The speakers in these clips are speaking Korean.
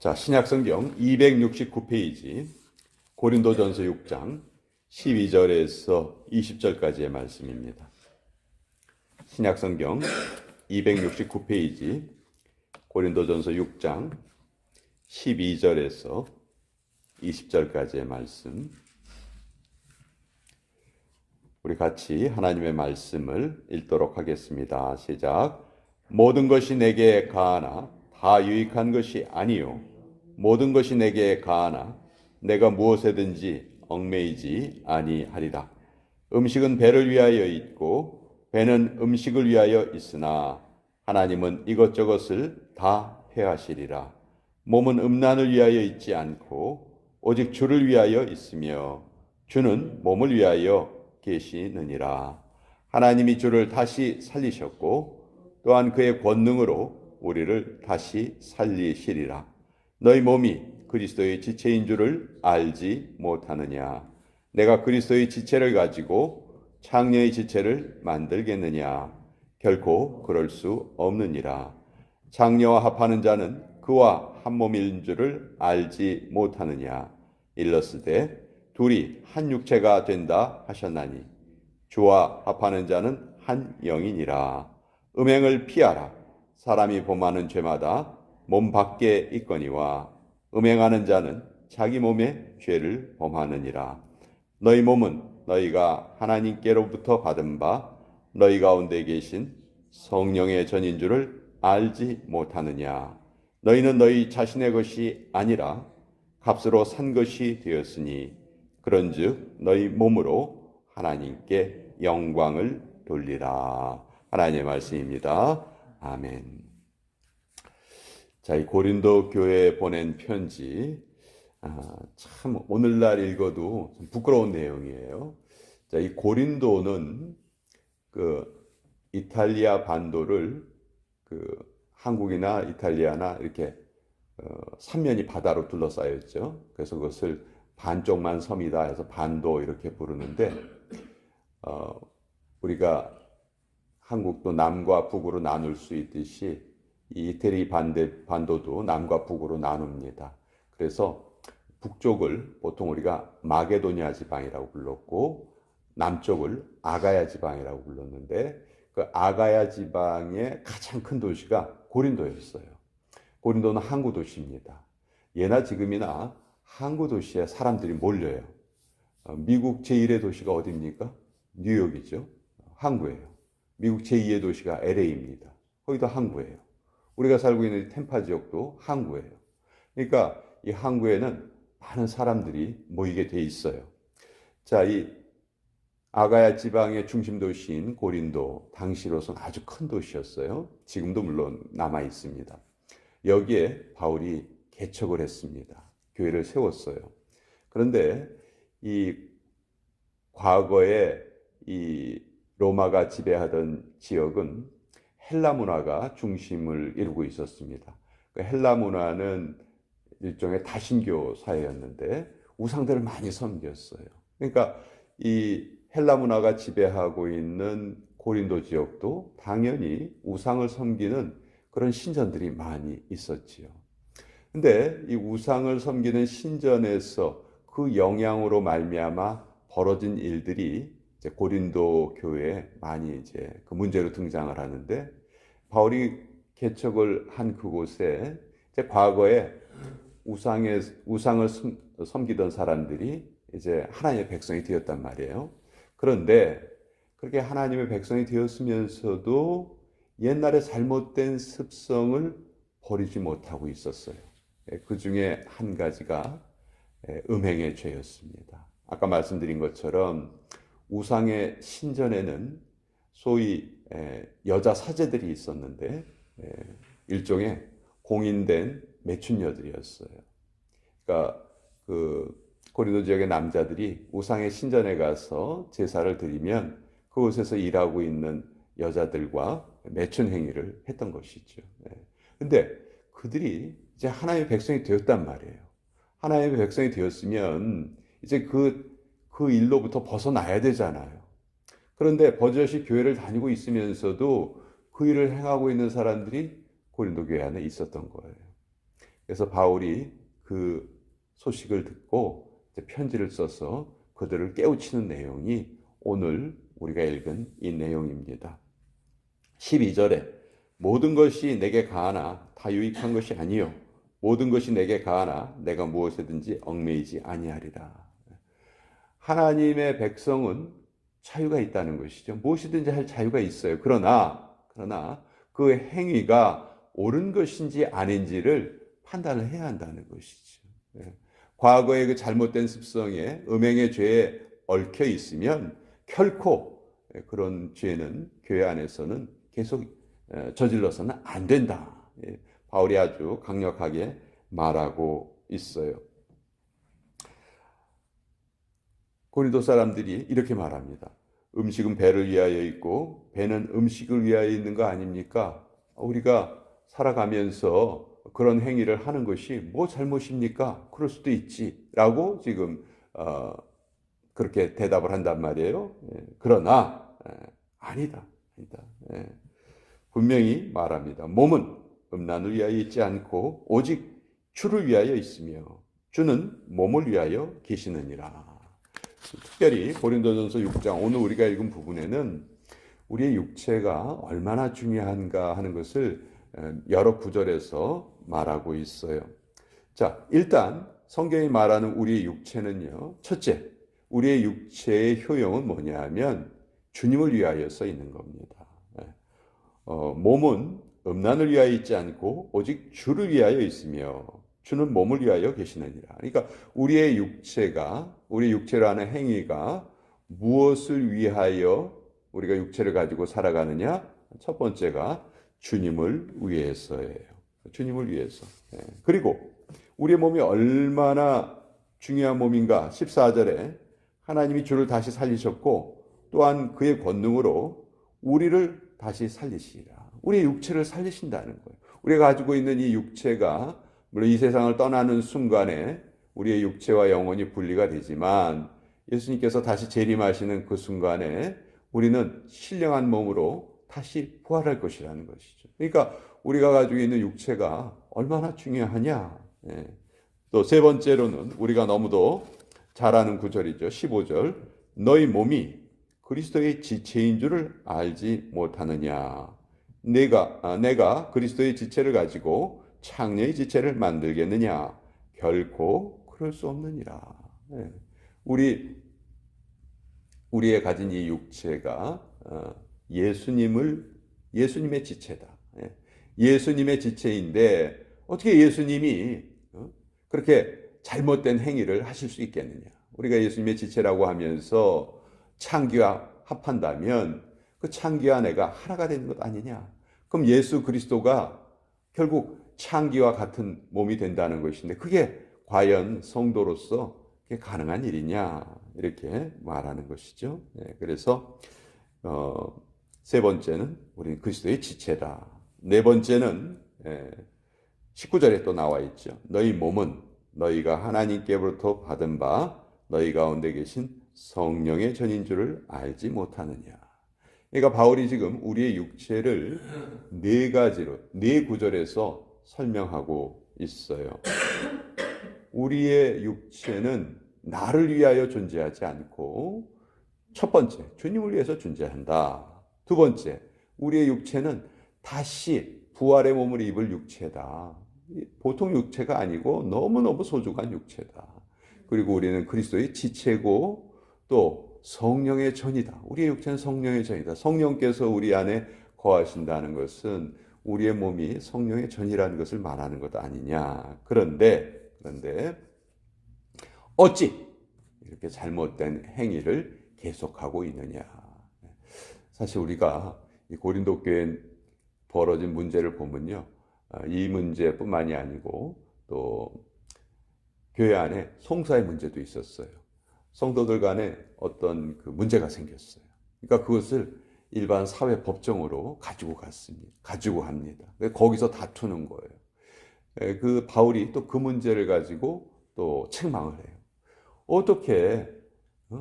자, 신약성경 269페이지 고린도전서 6장 12절에서 20절까지의 말씀입니다. 신약성경 269페이지 고린도전서 6장 12절에서 20절까지의 말씀. 우리 같이 하나님의 말씀을 읽도록 하겠습니다. 시작. 모든 것이 내게 가하나 다 유익한 것이 아니요 모든 것이 내게 가하나 내가 무엇에든지 얽매이지 아니하리라. 음식은 배를 위하여 있고 배는 음식을 위하여 있으나 하나님은 이것저것을 다 해하시리라. 몸은 음란을 위하여 있지 않고 오직 주를 위하여 있으며 주는 몸을 위하여 계시느니라. 하나님이 주를 다시 살리셨고 또한 그의 권능으로 우리를 다시 살리시리라. 너희 몸이 그리스도의 지체인 줄을 알지 못하느냐? 내가 그리스도의 지체를 가지고 창녀의 지체를 만들겠느냐? 결코 그럴 수 없느니라. 창녀와 합하는 자는 그와 한 몸인 줄을 알지 못하느냐? 일러스되 둘이 한 육체가 된다 하셨나니 주와 합하는 자는 한 영이니라. 음행을 피하라. 사람이 범하는 죄마다 몸 밖에 있거니와 음행하는 자는 자기 몸에 죄를 범하느니라. 너희 몸은 너희가 하나님께로부터 받은 바 너희 가운데 계신 성령의 전인 줄을 알지 못하느냐. 너희는 너희 자신의 것이 아니라 값으로 산 것이 되었으니 그런즉 너희 몸으로 하나님께 영광을 돌리라. 하나님의 말씀입니다. 아멘. 자, 이 고린도 교회에 보낸 편지, 참 오늘날 읽어도 좀 부끄러운 내용이에요. 자, 이 고린도는 그 이탈리아 반도를 한국이나 이탈리아나 이렇게 삼면이 바다로 둘러싸였죠. 그래서 그것을 반쪽만 섬이다 해서 반도 이렇게 부르는데, 우리가 한국도 남과 북으로 나눌 수 있듯이 이 이태리 반도도 남과 북으로 나눕니다. 그래서 북쪽을 보통 우리가 마게도니아 지방이라고 불렀고 남쪽을 아가야 지방이라고 불렀는데 그 아가야 지방의 가장 큰 도시가 고린도였어요. 고린도는 항구 도시입니다. 예나 지금이나 항구 도시에 사람들이 몰려요. 미국 제1의 도시가 어디입니까? 뉴욕이죠. 항구예요. 미국 제2의 도시가 LA입니다. 거기도 항구예요. 우리가 살고 있는 템파 지역도 항구예요. 그러니까 이 항구에는 많은 사람들이 모이게 돼 있어요. 자, 이 아가야 지방의 중심 도시인 고린도, 당시로서는 아주 큰 도시였어요. 지금도 물론 남아 있습니다. 여기에 바울이 개척을 했습니다. 교회를 세웠어요. 그런데 이 과거에 이 로마가 지배하던 지역은 헬라 문화가 중심을 이루고 있었습니다. 그 헬라 문화는 일종의 다신교 사회였는데 우상들을 많이 섬겼어요. 그러니까 이 헬라 문화가 지배하고 있는 고린도 지역도 당연히 우상을 섬기는 그런 신전들이 많이 있었지요. 근데 이 우상을 섬기는 신전에서 그 영향으로 말미암아 벌어진 일들이 이제 고린도 교회에 많이 이제 그 문제로 등장을 하는데 바울이 개척을 한 그곳에 이제 과거에 우상을 섬기던 사람들이 이제 하나님의 백성이 되었단 말이에요. 그런데 그렇게 하나님의 백성이 되었으면서도 옛날에 잘못된 습성을 버리지 못하고 있었어요. 그 중에 한 가지가 음행의 죄였습니다. 아까 말씀드린 것처럼 우상의 신전에는 소위 여자 사제들이 있었는데 일종의 공인된 매춘녀들이었어요. 그러니까 그 고린도 지역의 남자들이 우상의 신전에 가서 제사를 드리면 그곳에서 일하고 있는 여자들과 매춘 행위를 했던 것이죠. 근데 그들이 이제 하나님의 백성이 되었단 말이에요. 하나님의 백성이 되었으면 이제 그 일로부터 벗어나야 되잖아요. 그런데 버젓이 교회를 다니고 있으면서도 그 일을 행하고 있는 사람들이 고린도 교회 안에 있었던 거예요. 그래서 바울이 그 소식을 듣고 편지를 써서 그들을 깨우치는 내용이 오늘 우리가 읽은 이 내용입니다. 12절에 모든 것이 내게 가하나 다 유익한 것이 아니요 모든 것이 내게 가하나 내가 무엇이든지 얽매이지 아니하리라. 하나님의 백성은 자유가 있다는 것이죠. 무엇이든지 할 자유가 있어요. 그러나 그 행위가 옳은 것인지 아닌지를 판단을 해야 한다는 것이죠. 과거의 그 잘못된 습성에 음행의 죄에 얽혀 있으면 결코 그런 죄는 교회 안에서는 계속 저질러서는 안 된다. 바울이 아주 강력하게 말하고 있어요. 고린도 사람들이 이렇게 말합니다. 음식은 배를 위하여 있고 배는 음식을 위하여 있는 거 아닙니까? 우리가 살아가면서 그런 행위를 하는 것이 뭐 잘못입니까? 그럴 수도 있지 라고 지금 그렇게 대답을 한단 말이에요. 그러나 아니다. 분명히 말합니다. 몸은 음란을 위하여 있지 않고 오직 주를 위하여 있으며 주는 몸을 위하여 계시느니라. 특별히 고린도전서 6장 오늘 우리가 읽은 부분에는 우리의 육체가 얼마나 중요한가 하는 것을 여러 구절에서 말하고 있어요. 자, 일단 성경이 말하는 우리의 육체는요. 첫째, 우리의 육체의 효용은 뭐냐 하면 주님을 위하여 써 있는 겁니다. 몸은 음란을 위하여 있지 않고 오직 주를 위하여 있으며 주는 몸을 위하여 계시느니라. 그러니까 우리의 육체라는 행위가 무엇을 위하여 우리가 육체를 가지고 살아가느냐? 첫 번째가 주님을 위해서예요. 주님을 위해서. 그리고 우리의 몸이 얼마나 중요한 몸인가? 14절에 하나님이 주를 다시 살리셨고 또한 그의 권능으로 우리를 다시 살리시리라. 우리의 육체를 살리신다는 거예요. 우리가 가지고 있는 이 육체가 물론 이 세상을 떠나는 순간에 우리의 육체와 영혼이 분리가 되지만 예수님께서 다시 재림하시는 그 순간에 우리는 신령한 몸으로 다시 부활할 것이라는 것이죠. 그러니까 우리가 가지고 있는 육체가 얼마나 중요하냐. 또 세 번째로는 우리가 너무도 잘 아는 구절이죠. 15절 너희 몸이 그리스도의 지체인 줄을 알지 못하느냐. 내가 그리스도의 지체를 가지고 창녀의 지체를 만들겠느냐? 결코 그럴 수 없느니라. 우리의 가진 이 육체가 예수님의 지체다. 예수님의 지체인데 어떻게 예수님이 그렇게 잘못된 행위를 하실 수 있겠느냐? 우리가 예수님의 지체라고 하면서 창기와 합한다면 그 창기와 내가 하나가 되는 것 아니냐? 그럼 예수 그리스도가 결국 창기와 같은 몸이 된다는 것인데 그게 과연 성도로서 그게 가능한 일이냐 이렇게 말하는 것이죠. 그래서 세 번째는 우리는 그리스도의 지체다. 네 번째는 19절에 또 나와 있죠. 너희 몸은 너희가 하나님께로부터 받은 바 너희 가운데 계신 성령의 전인 줄을 알지 못하느냐. 그러니까 바울이 지금 우리의 육체를 네 가지로 네 구절에서 설명하고 있어요. 우리의 육체는 나를 위하여 존재하지 않고 첫 번째, 주님을 위해서 존재한다. 두 번째, 우리의 육체는 다시 부활의 몸을 입을 육체다. 보통 육체가 아니고 너무너무 소중한 육체다. 그리고 우리는 그리스도의 지체고 또 성령의 전이다. 우리의 육체는 성령의 전이다. 성령께서 우리 안에 거하신다는 것은 우리의 몸이 성령의 전이라는 것을 말하는 것 아니냐. 그런데 어찌 이렇게 잘못된 행위를 계속하고 있느냐. 사실 우리가 이 고린도 교회에 벌어진 문제를 보면요. 이 문제뿐만이 아니고 또 교회 안에 송사의 문제도 있었어요. 성도들 간에 어떤 그 문제가 생겼어요. 그러니까 그것을 일반 사회 법정으로 가지고 합니다. 거기서 다투는 거예요. 그 바울이 또 그 문제를 가지고 또 책망을 해요. 어떻게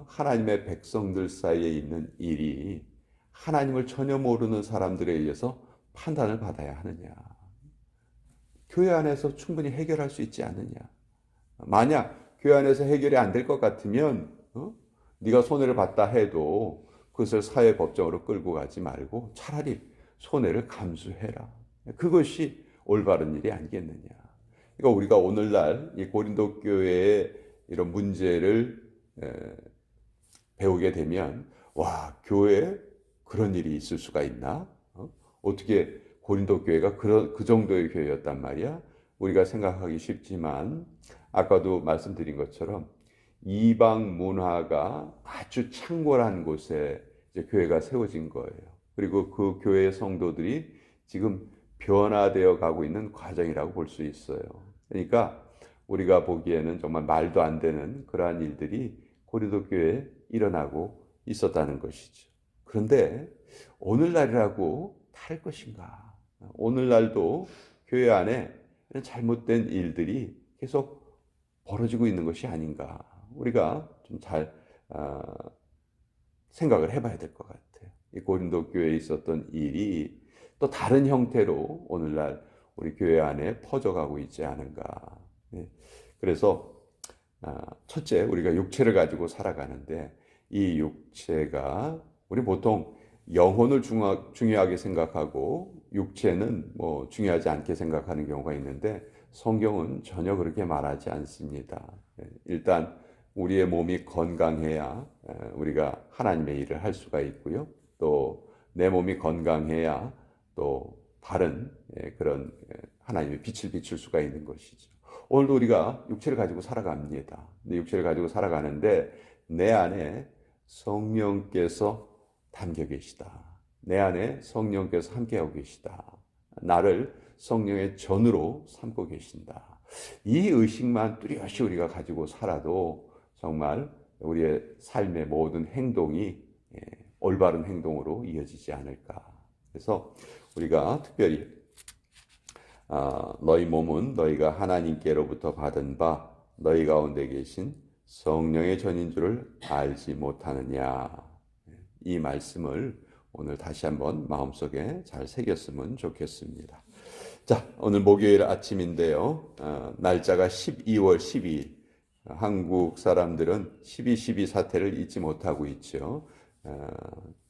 하나님의 백성들 사이에 있는 일이 하나님을 전혀 모르는 사람들에 의해서 판단을 받아야 하느냐. 교회 안에서 충분히 해결할 수 있지 않느냐. 만약 교회 안에서 해결이 안 될 것 같으면 네가 손해를 봤다 해도 그것을 사회 법정으로 끌고 가지 말고 차라리 손해를 감수해라. 그것이 올바른 일이 아니겠느냐. 그러니까 우리가 오늘날 이 고린도 교회의 이런 문제를 배우게 되면 와, 교회에 그런 일이 있을 수가 있나? 어떻게 고린도 교회가 그 정도의 교회였단 말이야? 우리가 생각하기 쉽지만 아까도 말씀드린 것처럼 이방 문화가 아주 창궐한 곳에 이제 교회가 세워진 거예요. 그리고 그 교회의 성도들이 지금 변화되어 가고 있는 과정이라고 볼 수 있어요. 그러니까 우리가 보기에는 정말 말도 안 되는 그러한 일들이 고린도 교회에 일어나고 있었다는 것이죠. 그런데 오늘날이라고 다를 것인가? 오늘날도 교회 안에 잘못된 일들이 계속 벌어지고 있는 것이 아닌가? 우리가 좀 잘 생각을 해봐야 될 것 같아요. 이 고린도 교회에 있었던 일이 또 다른 형태로 오늘날 우리 교회 안에 퍼져가고 있지 않은가? 그래서 첫째, 우리가 육체를 가지고 살아가는데 이 육체가 우리 보통 영혼을 중요하게 생각하고 육체는 뭐 중요하지 않게 생각하는 경우가 있는데 성경은 전혀 그렇게 말하지 않습니다. 일단 우리의 몸이 건강해야 우리가 하나님의 일을 할 수가 있고요. 또 내 몸이 건강해야 또 다른 그런 하나님의 빛을 비출 수가 있는 것이죠. 오늘도 우리가 육체를 가지고 살아갑니다. 근데 육체를 가지고 살아가는데 내 안에 성령께서 담겨 계시다. 내 안에 성령께서 함께하고 계시다. 나를 성령의 전으로 삼고 계신다. 이 의식만 뚜렷이 우리가 가지고 살아도 정말 우리의 삶의 모든 행동이 올바른 행동으로 이어지지 않을까. 그래서 우리가 특별히 너희 몸은 너희가 하나님께로부터 받은 바 너희 가운데 계신 성령의 전인 줄을 알지 못하느냐. 이 말씀을 오늘 다시 한번 마음속에 잘 새겼으면 좋겠습니다. 자, 오늘 목요일 아침인데요. 날짜가 12월 12일. 한국 사람들은 12.12 사태를 잊지 못하고 있죠.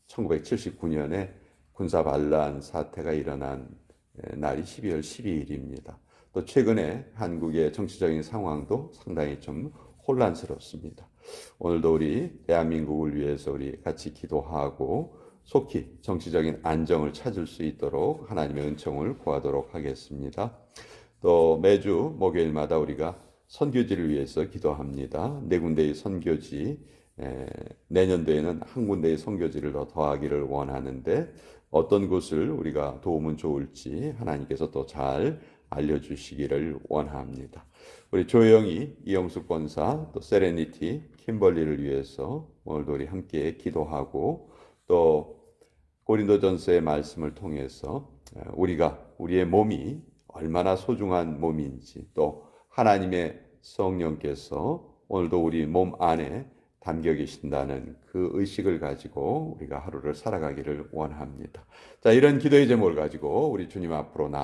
1979년에 군사 반란 사태가 일어난 날이 12월 12일입니다. 또 최근에 한국의 정치적인 상황도 상당히 좀 혼란스럽습니다. 오늘도 우리 대한민국을 위해서 우리 같이 기도하고 속히 정치적인 안정을 찾을 수 있도록 하나님의 은총을 구하도록 하겠습니다. 또 매주 목요일마다 우리가 선교지를 위해서 기도합니다. 네 군데의 선교지, 내년도에는 한 군데의 선교지를 더 더하기를 원하는데 어떤 곳을 우리가 도우면 좋을지 하나님께서 또 잘 알려주시기를 원합니다. 우리 조영희, 이영숙 권사, 또 세레니티, 킴벌리를 위해서 오늘도 우리 함께 기도하고 또 고린도전서의 말씀을 통해서 우리의 몸이 얼마나 소중한 몸인지 또 하나님의 성령께서 오늘도 우리 몸 안에 담겨 계신다는 그 의식을 가지고 우리가 하루를 살아가기를 원합니다. 자, 이런 기도의 제목을 가지고 우리 주님 앞으로 나아가